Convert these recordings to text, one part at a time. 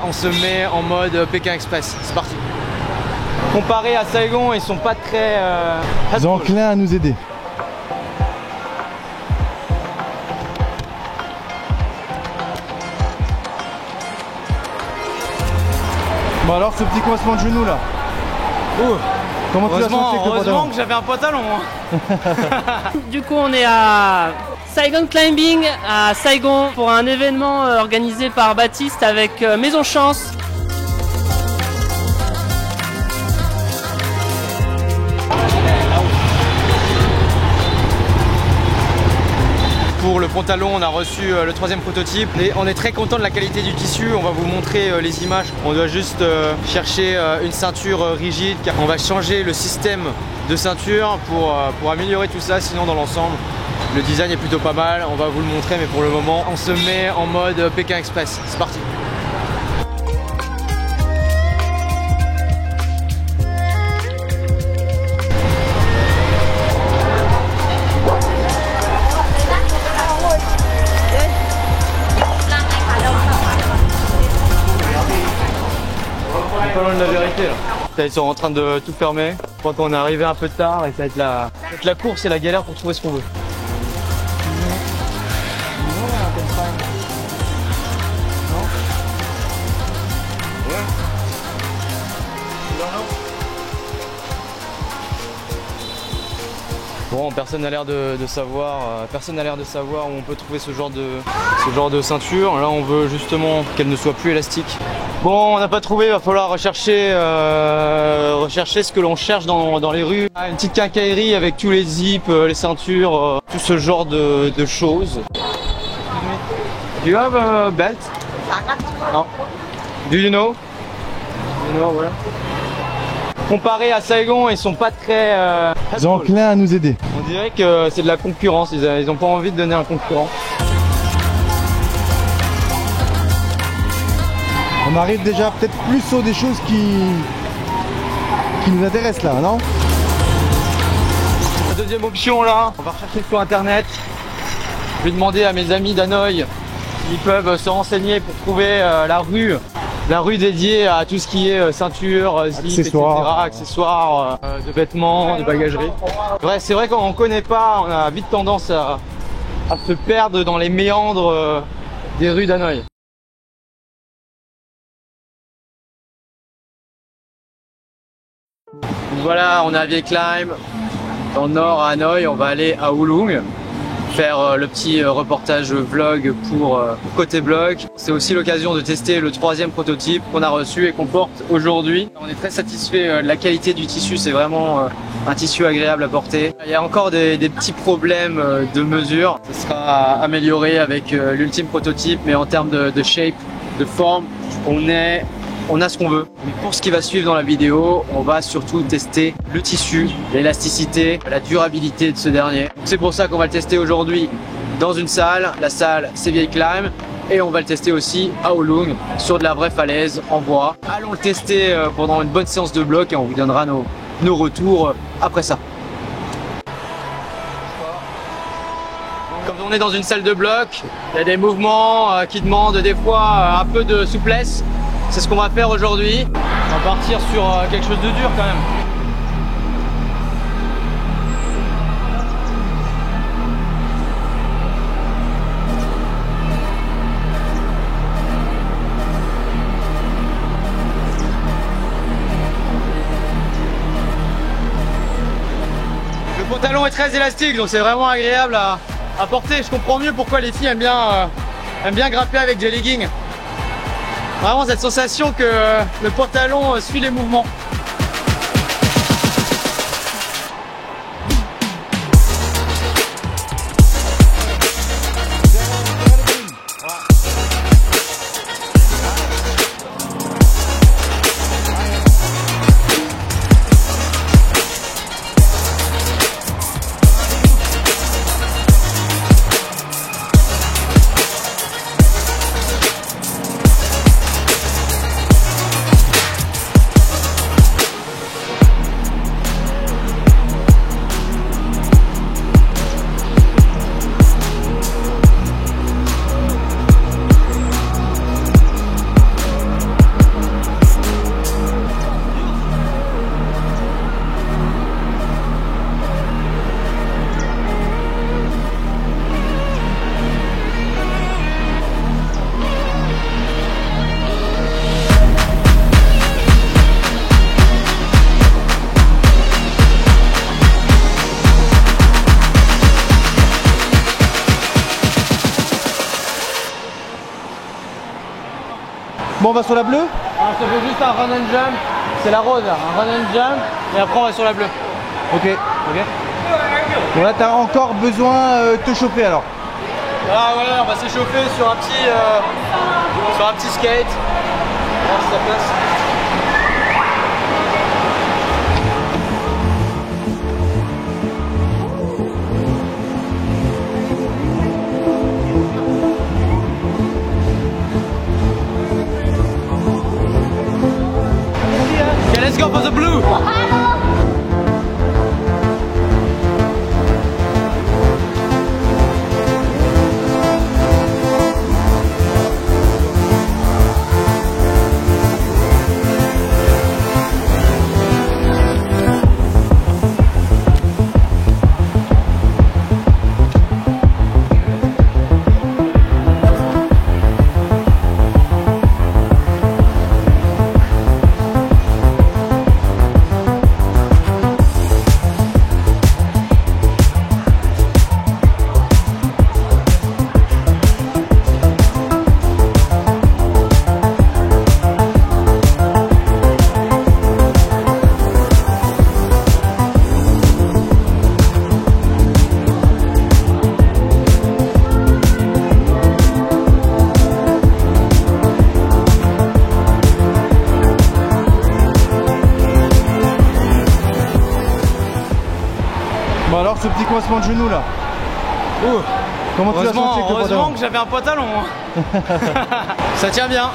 On se met en mode Pékin Express, c'est parti. Comparé à Saigon, ils sont pas très enclins à nous aider. Bon alors ce petit coincement de genou là. Ouh. Comment tu l'as senti avec le heureusement que j'avais un pantalon hein. Du coup on est à Saigon Climbing à Saigon pour un événement organisé par Baptiste avec Maison Chance. Pour le pantalon, on a reçu le 3e prototype et on est très content de la qualité du tissu. On va vous montrer les images. On doit juste chercher une ceinture rigide car on va changer le système de ceinture pour améliorer tout ça. Sinon dans l'ensemble, le design est plutôt pas mal. On va vous le montrer mais pour le moment, on se met en mode Pékin Express. C'est parti. Pas loin de la vérité là. Ils sont en train de tout fermer. Je crois qu'on est arrivé un peu tard et ça va être la course et la galère pour trouver ce qu'on veut. Bon, personne n'a l'air de savoir où on peut trouver ce genre de ceinture. Là, on veut justement qu'elle ne soit plus élastique. Bon, on n'a pas trouvé, il va falloir rechercher ce que l'on cherche dans les rues. Une petite quincaillerie avec tous les zips, les ceintures, tout ce genre de choses. Do you have a belt? Non. Do you know? Voilà. Comparé à Saigon, ils sont pas très enclins à nous aider. On dirait que c'est de la concurrence, ils n'ont pas envie de donner un concurrent. On arrive déjà peut-être plus sur des choses qui nous intéressent là, non? La deuxième option là, on va rechercher sur internet. Je vais demander à mes amis d'Hanoï s'ils peuvent se renseigner pour trouver la rue dédiée à tout ce qui est ceinture, zip, accessoires, etc., accessoires, de vêtements, de bagagerie. C'est vrai qu'on ne connaît pas, on a vite tendance à se perdre dans les méandres des rues d'Hanoï. Voilà, on est à Viet Climb, dans le nord à Hanoï. On va aller à Ulung, faire le petit reportage vlog pour côté blog. C'est aussi l'occasion de tester le 3e prototype qu'on a reçu et qu'on porte aujourd'hui. On est très satisfait de la qualité du tissu, c'est vraiment un tissu agréable à porter. Il y a encore des petits problèmes de mesure. Ce sera amélioré avec l'ultime prototype, mais en termes de shape, de forme, on a ce qu'on veut. Mais pour ce qui va suivre dans la vidéo, on va surtout tester le tissu, l'élasticité, la durabilité de ce dernier. C'est pour ça qu'on va le tester aujourd'hui dans une salle. La salle, c'est Viet Climb. Et on va le tester aussi à Ulung sur de la vraie falaise en bois. Allons le tester pendant une bonne séance de bloc et on vous donnera nos retours après ça. Comme on est dans une salle de bloc, il y a des mouvements qui demandent des fois un peu de souplesse. C'est ce qu'on va faire aujourd'hui. On va partir sur quelque chose de dur quand même. Le pantalon est très élastique, donc c'est vraiment agréable à porter. Je comprends mieux pourquoi les filles aiment bien grimper avec des leggings. Vraiment cette sensation que le pantalon suit les mouvements. Bon, on va sur la bleue? Alors, je te fais juste un run and jump. C'est la rose, un run and jump. Et après, on va sur la bleue. Ok. Ok. Bon, là, t'as encore besoin de te chauffer alors. Ah ouais, on va s'échauffer sur un petit skate. Voir si ça passe. Okay, let's go for the blue. Bon, alors, ce petit coincement de genou là. Comment tu l'as senti avec le Heureusement pantalon? que j'avais un pantalon. Ça tient bien.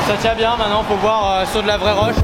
Ça tient bien. Maintenant, faut voir sur de la vraie roche.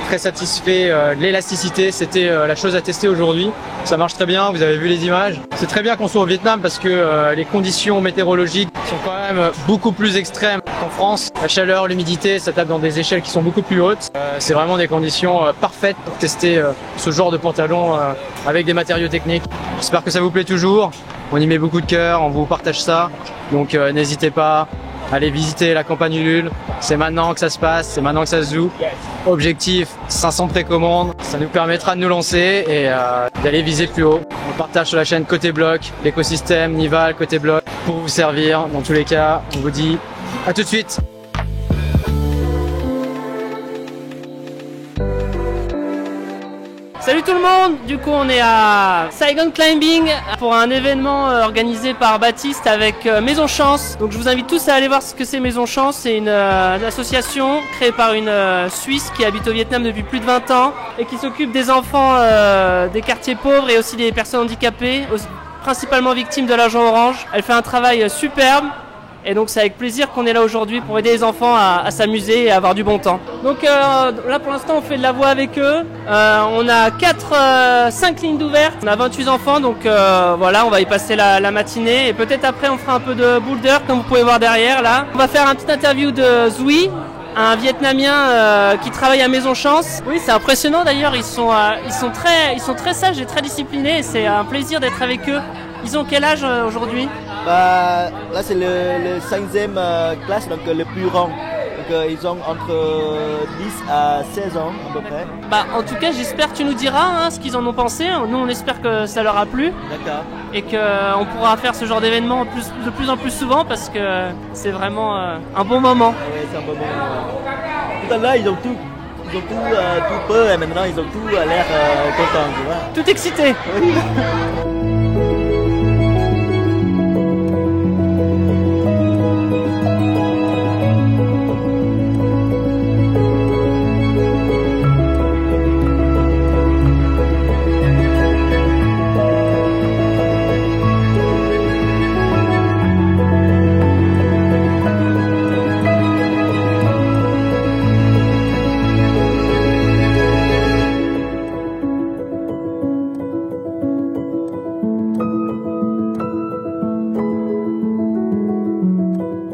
Très satisfait de l'élasticité, c'était la chose à tester aujourd'hui. Ça marche très bien, vous avez vu les images. C'est très bien qu'on soit au Vietnam parce que les conditions météorologiques sont quand même beaucoup plus extrêmes qu'en France. La chaleur, l'humidité, ça tape dans des échelles qui sont beaucoup plus hautes. C'est vraiment des conditions parfaites pour tester ce genre de pantalon avec des matériaux techniques. J'espère que ça vous plaît toujours. On y met beaucoup de cœur, on vous partage ça. Donc n'hésitez pas. Allez visiter la campagne Ulule, c'est maintenant que ça se passe, c'est maintenant que ça se joue. Objectif, 500 précommandes, ça nous permettra de nous lancer et d'aller viser plus haut. On partage sur la chaîne Côté Bloc, l'écosystème Nival Côté Bloc pour vous servir. Dans tous les cas, on vous dit à tout de suite. Salut tout le monde, du coup on est à Saigon Climbing pour un événement organisé par Baptiste avec Maison Chance. Donc je vous invite tous à aller voir ce que c'est Maison Chance. C'est une association créée par une Suisse qui habite au Vietnam depuis plus de 20 ans et qui s'occupe des enfants des quartiers pauvres et aussi des personnes handicapées, principalement victimes de l'argent orange. Elle fait un travail superbe. Et donc c'est avec plaisir qu'on est là aujourd'hui pour aider les enfants à s'amuser et à avoir du bon temps. Donc là pour l'instant on fait de la voie avec eux. On a 5 lignes d'ouvertes, on a 28 enfants donc voilà, on va y passer la matinée. Et peut-être après on fera un peu de boulder comme vous pouvez voir derrière là. On va faire un petit interview de Zui, un Vietnamien qui travaille à Maison Chance. Oui, c'est impressionnant d'ailleurs, ils sont très sages et très disciplinés et c'est un plaisir d'être avec eux. Ils ont quel âge aujourd'hui? Bah, là c'est le 5e classe, donc le plus grand. Donc ils ont entre 10 à 16 ans à peu près. Bah, en tout cas, j'espère que tu nous diras hein, ce qu'ils en ont pensé. Nous, on espère que ça leur a plu. D'accord. Et qu'on pourra faire ce genre d'événement de plus en plus souvent parce que c'est vraiment un bon moment. Oui, c'est un bon moment. Tout à l'heure, ils ont tout peur et maintenant ils ont tout l'air contents, tu vois. Tout excité. Oui.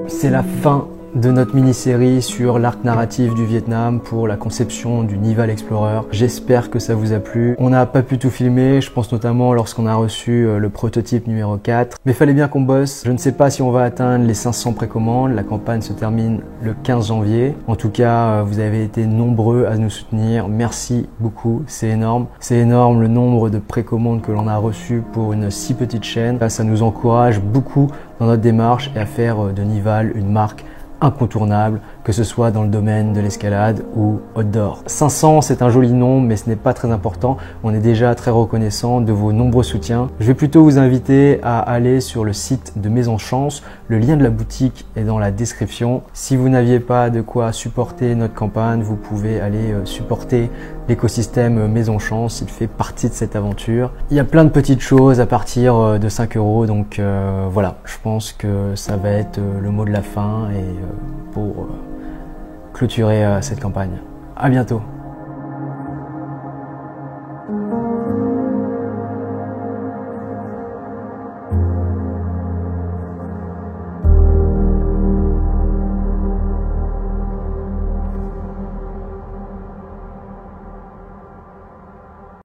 C'est la fin de notre mini-série sur l'arc narratif du Vietnam pour la conception du Nival Explorer. J'espère que ça vous a plu. On n'a pas pu tout filmer, je pense notamment lorsqu'on a reçu le prototype numéro 4. Mais fallait bien qu'on bosse. Je ne sais pas si on va atteindre les 500 précommandes. La campagne se termine le 15 janvier. En tout cas, vous avez été nombreux à nous soutenir. Merci beaucoup, c'est énorme. C'est énorme le nombre de précommandes que l'on a reçues pour une si petite chaîne. Ça nous encourage beaucoup dans notre démarche et à faire de Nival une marque incontournable, que ce soit dans le domaine de l'escalade ou outdoor. 500, c'est un joli nombre, mais ce n'est pas très important. On est déjà très reconnaissant de vos nombreux soutiens. Je vais plutôt vous inviter à aller sur le site de Maison Chance. Le lien de la boutique est dans la description. Si vous n'aviez pas de quoi supporter notre campagne, vous pouvez aller supporter l'écosystème Maison Chance. Il fait partie de cette aventure. Il y a plein de petites choses à partir de 5 €. Donc voilà, je pense que ça va être le mot de la fin et pour clôturer cette campagne. À bientôt.